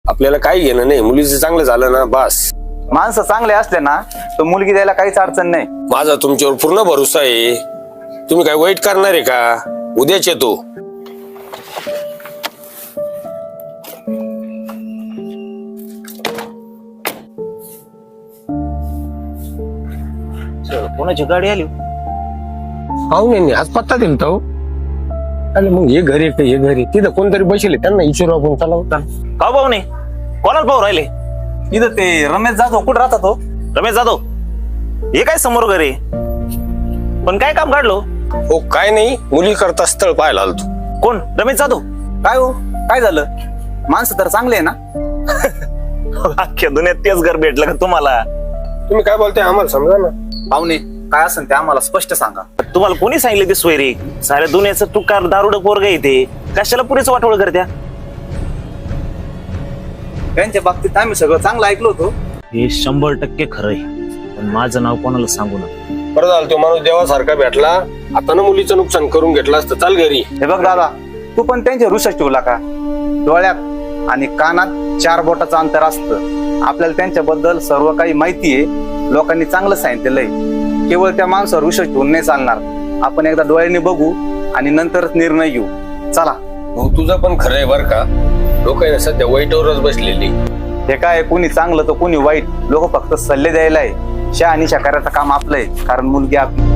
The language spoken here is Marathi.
आपल्याला काही घेणं नाही, मुलीचं चांगलं झालं ना बस. माणसं चांगले असले ना तर मुलगी द्यायला काहीच अडचण नाही. माझा तुमच्यावर पूर्ण भरोसा आहे. तुम्ही काय वाईट करणार आहे का? उद्याच येतो. कोणाची गाडी आली? हो नाही आज पत्ता दिल तो. आणि मग हे घरी हे घरी तिथं कोणतरी बसले, त्यांना विचारू आपण. चला का भाऊ नाही? कोणाला भाऊ राहिले? इथं ते रमेश जाधव कुठं राहतात हो? रमेश जाधव हे काय समोर घरी? पण काय काम काढलो? हो काय नाही, मुली करता स्थळ पाहायला आलो तू. कोण? रमेश जाधव? काय हो, काय झालं? माणसं तर चांगले आहे ना? अख्ख्या दुनियात तेच घर भेटलं का तुम्हाला? तुम्ही काय बोलताय आम्हाला समजा ना. पाहुणे काय असेल ते आम्हाला स्पष्ट सांगा. तुम्हाला कोणी सांगितलं ते सोयरे? साऱ्या दुनियाचं तुकार दारुड पोरग येते, कशाला पुरेच वाटोळ करत्या? त्यांच्या बाबतीत आम्ही सगळं चांगलं ऐकलो होतो. हे 100% खरंय, पण माझं नाव कोणाला सांगू नका. बरं झालं तो माणूस देवासारखा भेटला. आता ना मुलीचं नुकसान करून घेतलं असतं. चाल घरी. हे बघ दादा, तू पण त्यांच्या रुषात ठेवला का? डोळ्यात आणि कानात 4 बोटाचं अंतर असतं. आपल्याला त्यांच्याबद्दल सर्व काही माहिती आहे. लोकांनी चांगलं सांगितलेलंय. केवळ त्या माणसावर विश्वास ठेवून नाही चालणार. आपण एकदा डोळ्याने बघू आणि नंतरच निर्णय घेऊ. चला. हो तुझं पण खरं आहे बर का. लोक सध्या वाईटवरच बसलेली. हे काय, कोणी चांगलं तर कोणी वाईट. लोक फक्त सल्ले द्यायला आहे. शहानिशा करायचं काम आपलंय, कारण मुलगी आपली.